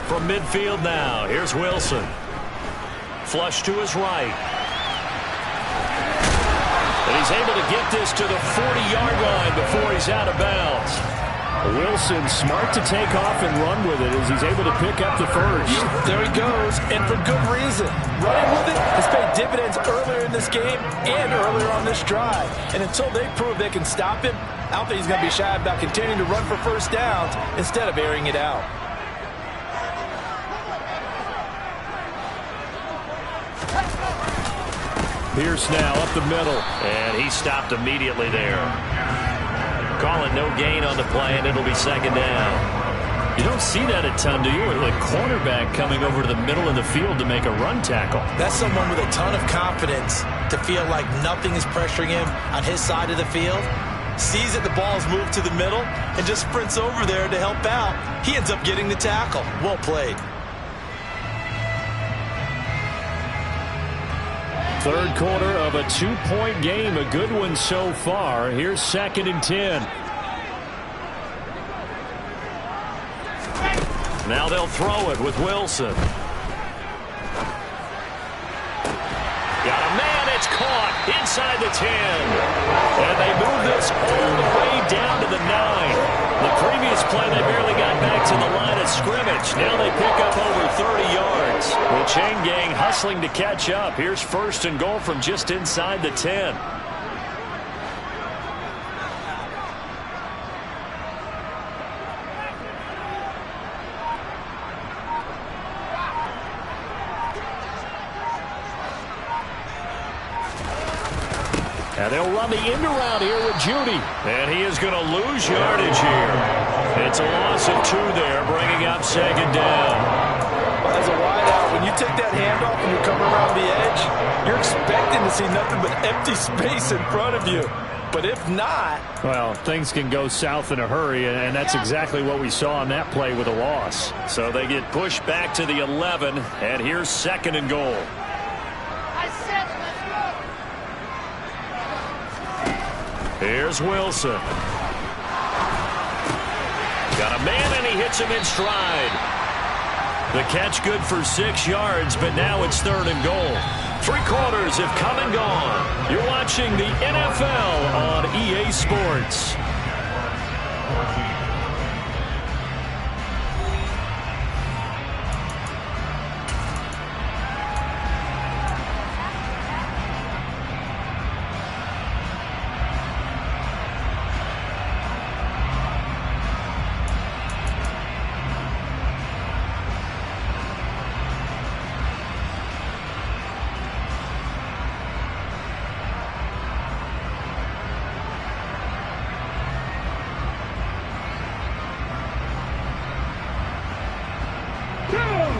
From midfield now, here's Wilson. Flush to his right. And he's able to get this to the 40-yard line before he's out of bounds. Wilson smart to take off and run with it as he's able to pick up the first. There he goes, and for good reason. Running with it has paid dividends earlier in this game and earlier on this drive. And until they prove they can stop him, I don't think he's going to be shy about continuing to run for first downs instead of airing it out. Pierce now up the middle, and he stopped immediately there. Call it no gain on the play, and it'll be 2nd down. You don't see that a ton, do you? A cornerback coming over to the middle of the field to make a run tackle. That's someone with a ton of confidence to feel like nothing is pressuring him on his side of the field. Sees that the ball's moved to the middle and just sprints over there to help out. He ends up getting the tackle. Well played. Third quarter of a 2-point game, a good one so far. Here's 2nd and 10. Now they'll throw it with Wilson. Got a man, it's caught. inside the 10. And they move this all the way down to the 9. The previous play, they barely got back to the line of scrimmage. Now they pick up over 30 yards. The chain gang hustling to catch up. Here's first and goal from just inside the 10. And they'll run the end around here with Judy. And he is going to lose yardage here. It's a loss of 2 there, bringing up second down. As a wideout, when you take that handoff and you come around the edge, you're expecting to see nothing but empty space in front of you. But if not... Well, things can go south in a hurry, and that's exactly what we saw on that play with a loss. So they get pushed back to the 11, and here's second and goal. Here's Wilson. Got a man, and he hits him in stride. The catch good for 6 yards, but now it's third and goal. 3 quarters have come and gone. You're watching the NFL on EA Sports.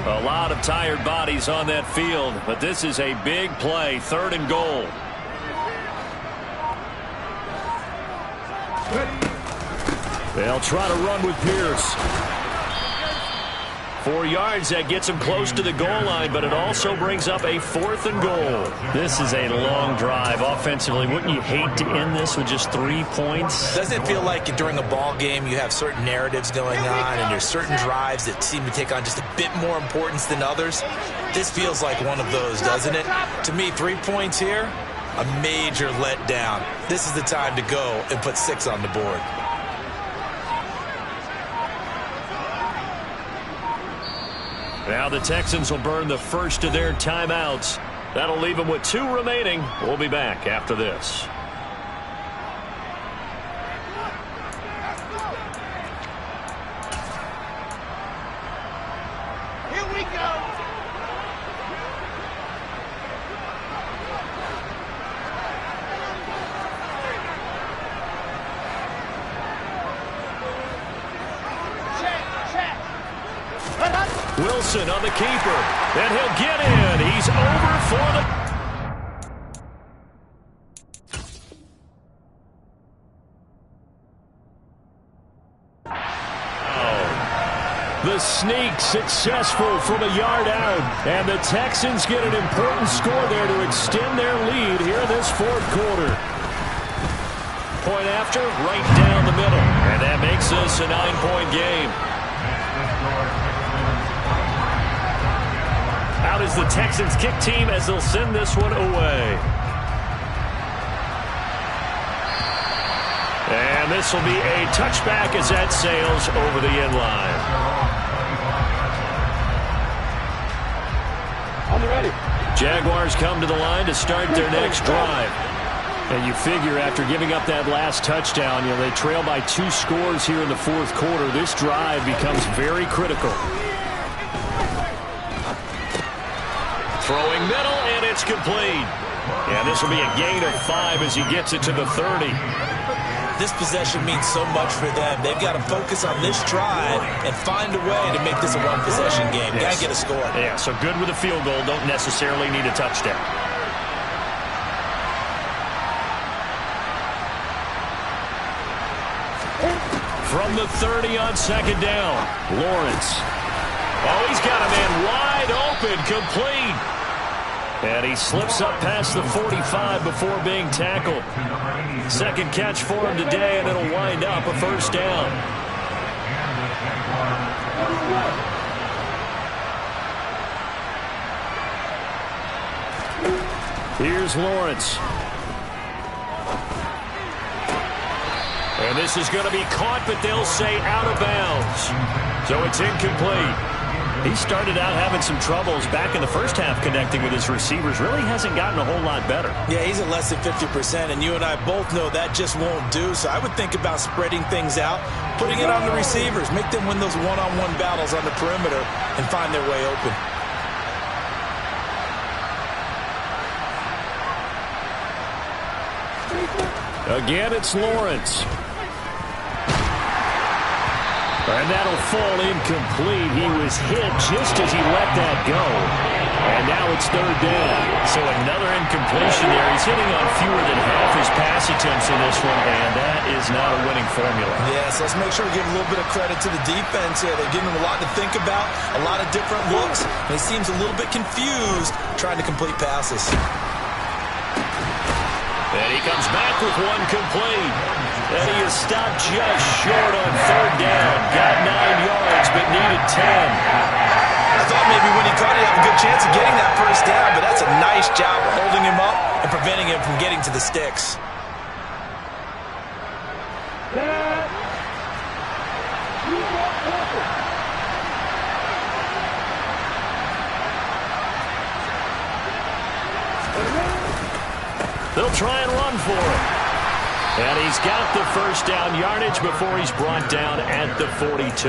A lot of tired bodies on that field, but this is a big play, third and goal. They'll try to run with Pierce. 4 yards, that gets him close to the goal line, but it also brings up a fourth and goal. This is a long drive offensively. Wouldn't you hate to end this with just 3 points? Doesn't it feel like during a ball game you have certain narratives going on and there's certain drives that seem to take on just a bit more importance than others? This feels like one of those, doesn't it? To me, 3 points here, a major letdown. This is the time to go and put 6 on the board. Now the Texans will burn the first of their timeouts. That'll leave them with 2 remaining. We'll be back after this. Here we go. Wilson on the keeper, and he'll get in. He's over for the... The sneak successful from a yard out, and the Texans get an important score there to extend their lead here in this fourth quarter. Point after, right down the middle, and that makes this a 9-point game. Out is the Texans kick team as they'll send this one away. And this will be a touchback as that sails over the end line. On the ready. Jaguars come to the line to start their next drive. And you figure after giving up that last touchdown, they trail by 2 scores here in the fourth quarter. This drive becomes very critical. Throwing middle, and it's complete. And this will be a gain of 5 as he gets it to the 30. This possession means so much for them. They've got to focus on this drive and find a way to make this a one-possession game. Yes. Got to get a score. Yeah, so good with a field goal. Don't necessarily need a touchdown. From the 30 on second down, Lawrence. Oh, he's got a man wide open, complete. And he slips up past the 45 before being tackled. Second catch for him today, and it'll wind up a first down. Here's Lawrence. And this is going to be caught, but they'll say out of bounds. So it's incomplete. He started out having some troubles back in the first half connecting with his receivers. Really hasn't gotten a whole lot better. Yeah, he's at less than 50%, and you and I both know that just won't do. So I would think about spreading things out, putting it on the receivers, make them win those one-on-one battles on the perimeter and find their way open. Again, it's Lawrence. And that'll fall incomplete. He was hit just as he let that go. And now it's third down. So another incompletion there. He's hitting on fewer than half his pass attempts in this one, and that is not a winning formula. Yes, let's make sure we give a little bit of credit to the defense here. They're giving him a lot to think about, a lot of different looks, and he seems a little bit confused trying to complete passes. And he comes back with one complete. And he is stopped just short on third down. Got 9 yards, but needed 10. I thought maybe when he caught it, he'd have a good chance of getting that first down, but that's a nice job of holding him up and preventing him from getting to the sticks. They'll try and run for it. And he's got the first down yardage before he's brought down at the 42.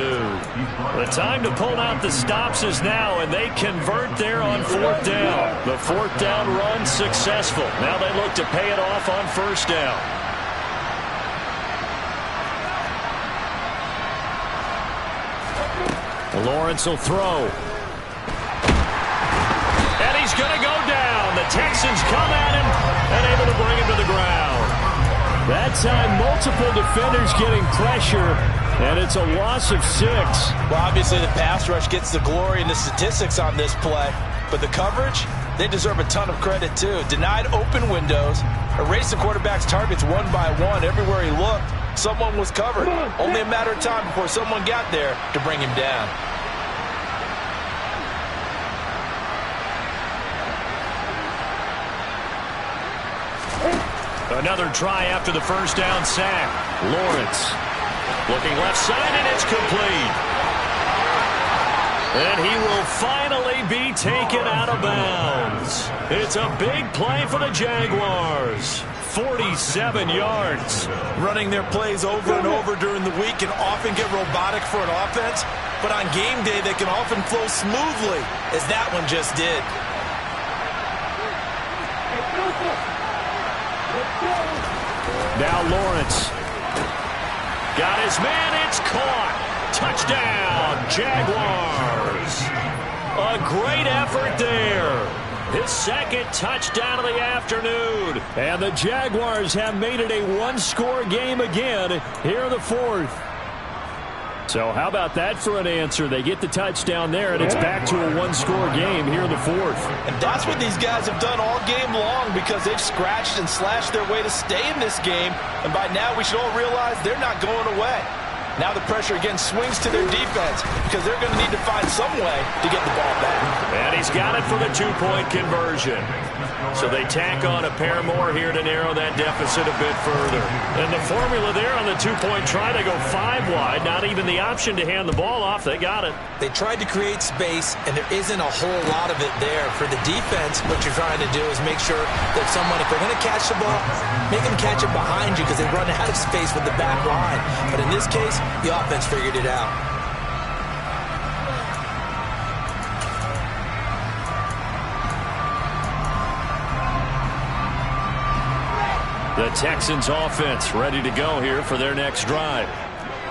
The time to pull out the stops is now, and they convert there on fourth down. The fourth down run successful. Now they look to pay it off on first down. Lawrence will throw. And he's going to go down. The Texans come at him and able to bring him to the ground. That time, multiple defenders getting pressure, and it's a loss of 6. Well, obviously the pass rush gets the glory and the statistics on this play, but the coverage, they deserve a ton of credit too. Denied open windows, erased the quarterback's targets one by one. Everywhere he looked, someone was covered. Only a matter of time before someone got there to bring him down. Another try after the first down sack. Lawrence looking left side, and it's complete. And he will finally be taken out of bounds. It's a big play for the Jaguars. 47 yards. Running their plays over and over during the week can often get robotic for an offense, but on game day they can often flow smoothly, as that one just did. Now Lawrence. Got his man, it's caught. Touchdown, Jaguars. A great effort there. His second touchdown of the afternoon. And the Jaguars have made it a one-score game again here in the fourth. So how about that for an answer? They get the touchdown there, and it's back to a one-score game here in the fourth. And that's what these guys have done all game long, because they've scratched and slashed their way to stay in this game. And by now, we should all realize they're not going away. Now the pressure again swings to their defense, because they're going to need to find some way to get the ball back. And he's got it for the two-point conversion. So they tack on a pair more here to narrow that deficit a bit further. And the formula there on the two-point try to go 5 wide. Not even the option to hand the ball off. They got it. They tried to create space, and there isn't a whole lot of it there. For the defense, what you're trying to do is make sure that someone, if they're going to catch the ball, make them catch it behind you, because they run out of space with the back line. But in this case, the offense figured it out. The Texans offense ready to go here for their next drive.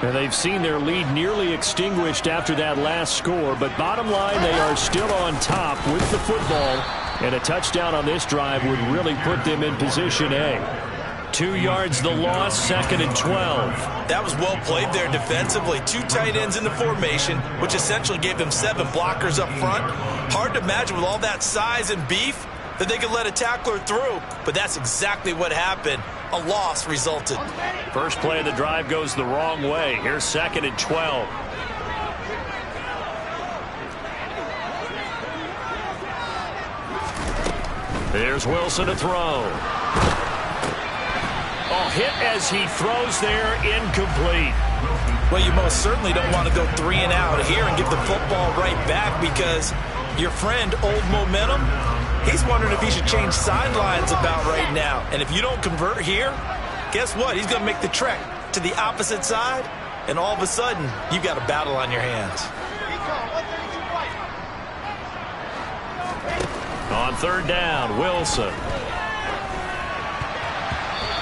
And they've seen their lead nearly extinguished after that last score, but bottom line, they are still on top with the football, and a touchdown on this drive would really put them in position A. 2 yards the loss, 2nd and 12. That was well played there defensively. 2 tight ends in the formation, which essentially gave them 7 blockers up front. Hard to imagine with all that size and beef that they could let a tackler through, but that's exactly what happened. A loss resulted. First play of the drive goes the wrong way. Here's 2nd and 12. There's Wilson to throw. Oh, hit as he throws there, incomplete. Well, you most certainly don't want to go 3 and out here and give the football right back, because your friend, Old Momentum, he's wondering if he should change sidelines about right now. And if you don't convert here, guess what? He's going to make the trek to the opposite side, and all of a sudden, you've got a battle on your hands. On 3rd down, Wilson.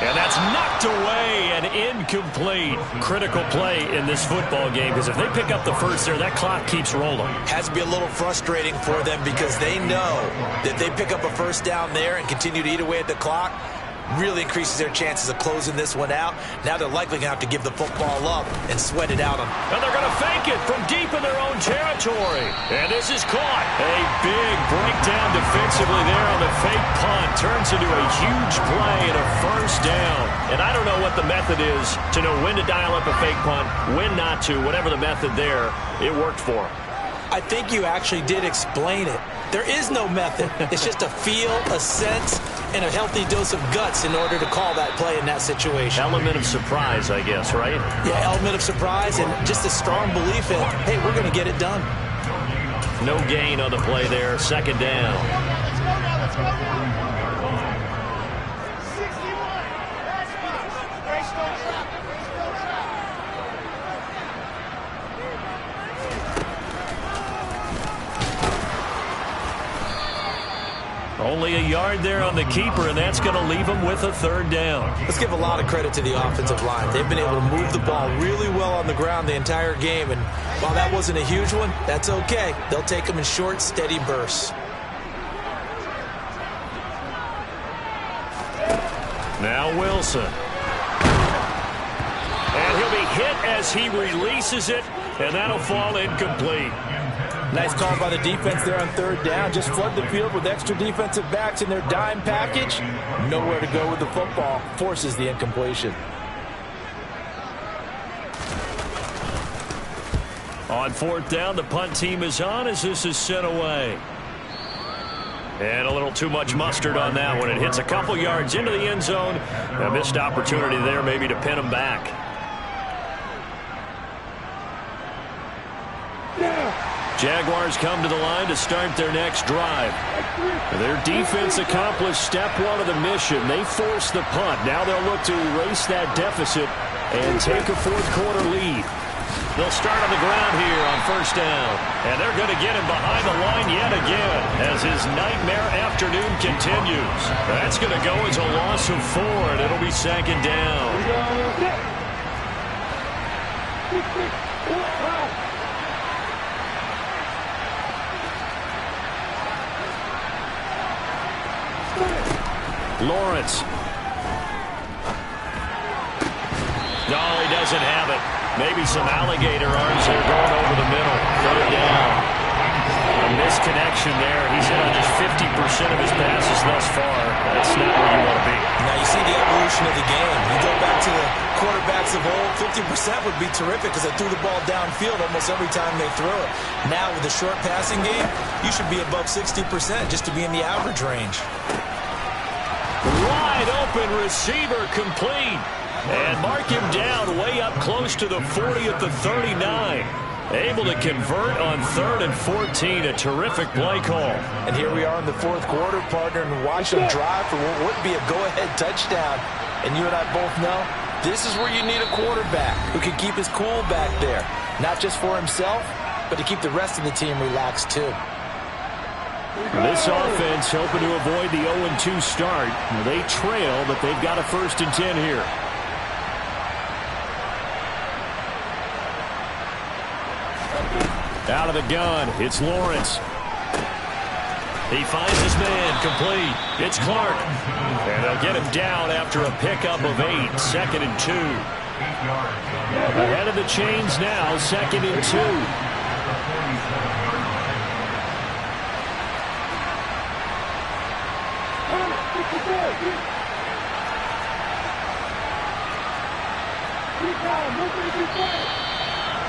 And that's knocked away and incomplete. Critical play in this football game, because if they pick up the first there, that clock keeps rolling. Has to be a little frustrating for them, because they know that they pick up a first down there and continue to eat away at the clock, really increases their chances of closing this one out. Now they're likely going to have to give the football up and sweat it out. And they're going to fake it from deep in their own territory. And this is caught. A big breakdown defensively there on the fake punt. Turns into a huge play and a first down. And I don't know what the method is to know when to dial up a fake punt, when not to. Whatever the method there, it worked for them. I think you actually did explain it. There is no method. It's just a feel, a sense, and a healthy dose of guts in order to call that play in that situation. Element of surprise, I guess, right? Yeah, element of surprise and just a strong belief in, hey, we're going to get it done. No gain on the play there. 2nd down. Let's go now. Only a yard there on the keeper, and that's going to leave them with a 3rd down. Let's give a lot of credit to the offensive line. They've been able to move the ball really well on the ground the entire game, and while that wasn't a huge one, that's okay. They'll take them in short, steady bursts. Now Wilson. And he'll be hit as he releases it, and that'll fall incomplete. Nice call by the defense there on 3rd down. Just flood the field with extra defensive backs in their dime package. Nowhere to go with the football. Forces the incompletion. On 4th down, the punt team is on as this is sent away. And a little too much mustard on that one. It hits a couple yards into the end zone. A missed opportunity there maybe to pin them back. Jaguars come to the line to start their next drive. Their defense accomplished step 1 of the mission. They forced the punt. Now they'll look to erase that deficit and take a 4th quarter lead. They'll start on the ground here on 1st down. And they're going to get him behind the line yet again as his nightmare afternoon continues. That's going to go as a loss of 4, and it'll be 2nd down. Lawrence. No, he doesn't have it. Maybe some alligator arms there going over the middle. 3rd down. A misconnection there. He's hit on just 50% of his passes thus far. That's not where you want to be. Now you see the evolution of the game. You go back to the quarterbacks of old, 50% would be terrific because they threw the ball downfield almost every time they threw it. Now with the short passing game, you should be above 60% just to be in the average range. Wide open receiver complete. And mark him down way up close to the 40 at the 39. Able to convert on 3rd and 14. A terrific play call. And here we are in the 4th quarter, partner, and watch them drive for what would be a go-ahead touchdown. And you and I both know this is where you need a quarterback who can keep his cool back there. Not just for himself, but to keep the rest of the team relaxed too. This offense hoping to avoid the 0-2 start. They trail, but they've got a 1st and 10 here. Out of the gun, it's Lawrence. He finds his man, complete. It's Clark. And they'll get him down after a pickup of 8, 2nd and 2. Ahead of the chains now, 2nd and 2.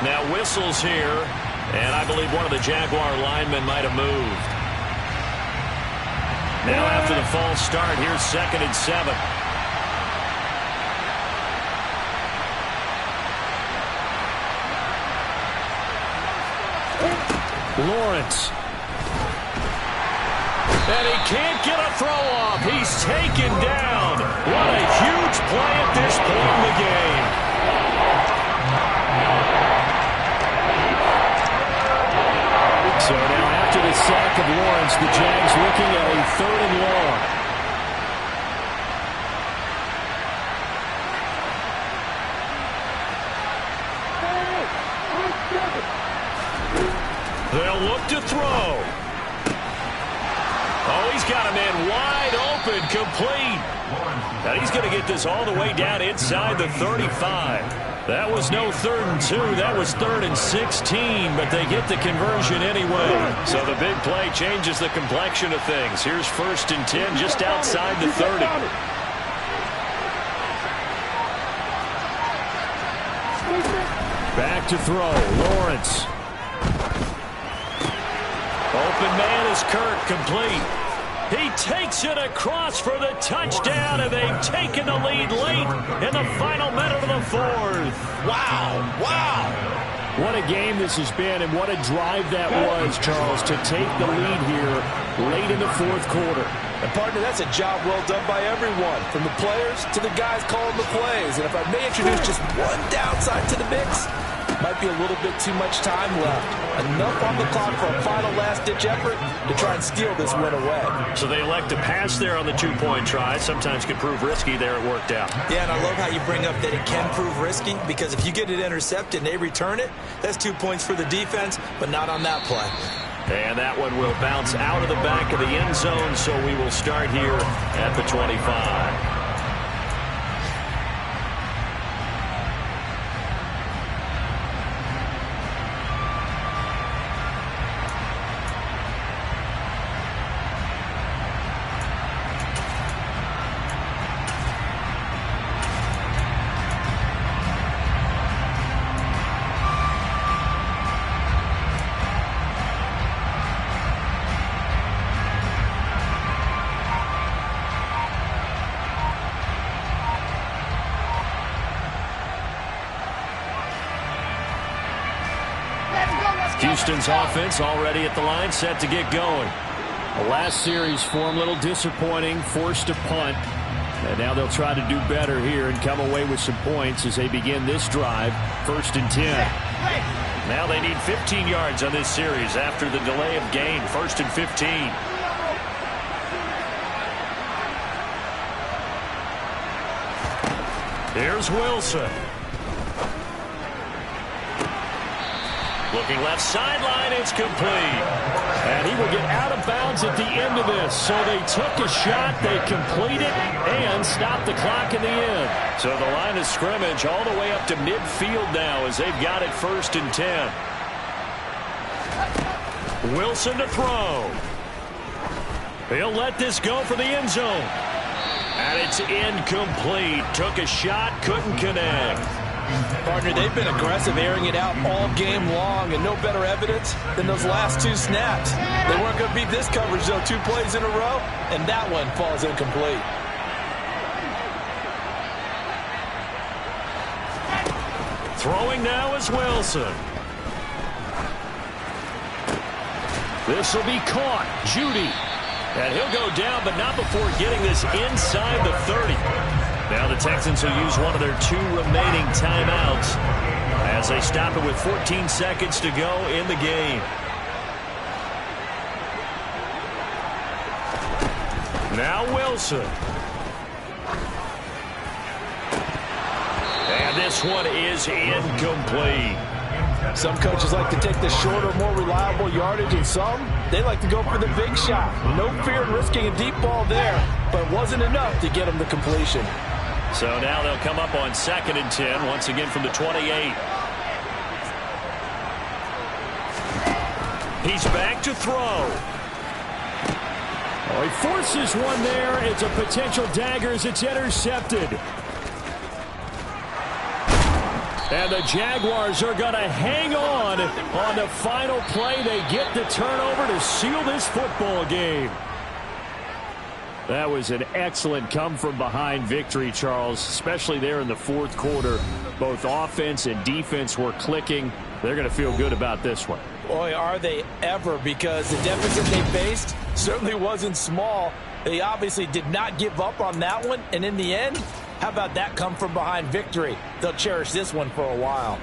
Now whistles here, and I believe one of the Jaguar linemen might have moved. Now after the false start, here's 2nd and 7. Lawrence. And he can't get a throw off. He's taken down. What a huge play at this point in the game. So now after the sack of Lawrence, the Jags looking at a 3rd and long. They'll look to throw. Oh, he's got a man wide open, complete. Now he's going to get this all the way down inside the 35. That was no 3rd and 2. That was 3rd and 16, but they get the conversion anyway. So the big play changes the complexion of things. Here's 1st and 10 just outside the 30. Back to throw. Lawrence. Open man is Kirk, complete. He takes it across for the touchdown, and they've taken the lead late in the final minute of the 4th. Wow, wow. What a game this has been, and what a drive that was, Charles, to take the lead here late in the 4th quarter. And, partner, that's a job well done by everyone, from the players to the guys calling the plays. And if I may introduce just one downside to the mix, might be a little bit too much time left. Enough on the clock for a final last-ditch effort to try and steal this win away. So they elect to pass there on the 2-point try. Sometimes could prove risky. There it worked out. Yeah, and I love how you bring up that it can prove risky, because if you get it intercepted and they return it, that's 2 points for the defense, but not on that play. And that one will bounce out of the back of the end zone, so we will start here at the 25. Houston's offense already at the line, set to get going. The last series for them, a little disappointing, forced to punt. And now they'll try to do better here and come away with some points as they begin this drive, 1st and 10. Now they need 15 yards on this series after the delay of gain, 1st and 15. Here's Wilson. Looking left sideline, it's complete. And he will get out of bounds at the end of this. So they took a shot, they complete it, and stop the clock in the end. So the line of scrimmage all the way up to midfield now as they've got it 1st and 10. Wilson to throw. He'll let this go for the end zone. And it's incomplete. Took a shot, couldn't connect. Partner, they've been aggressive, airing it out all game long, and no better evidence than those last 2 snaps. They weren't going to beat this coverage, though, 2 plays in a row, and that one falls incomplete. Throwing now is Wilson. This will be caught. Judy. And he'll go down, but not before getting this inside the 30. Now the Texans will use one of their 2 remaining timeouts as they stop it with 14 seconds to go in the game. Now Wilson. And this one is incomplete. Some coaches like to take the shorter, more reliable yardage, and some, they like to go for the big shot. No fear in risking a deep ball there, but it wasn't enough to get them the completion. So now they'll come up on 2nd and 10, once again from the 28. He's back to throw. Oh, he forces one there. It's a potential dagger as it's intercepted. And the Jaguars are going to hang on the final play. They get the turnover to seal this football game. That was an excellent come-from-behind victory, Charles, especially there in the 4th quarter. Both offense and defense were clicking. They're going to feel good about this one. Boy, are they ever, because the deficit they faced certainly wasn't small. They obviously did not give up on that one, and in the end, how about that come from behind victory? They'll cherish this one for a while.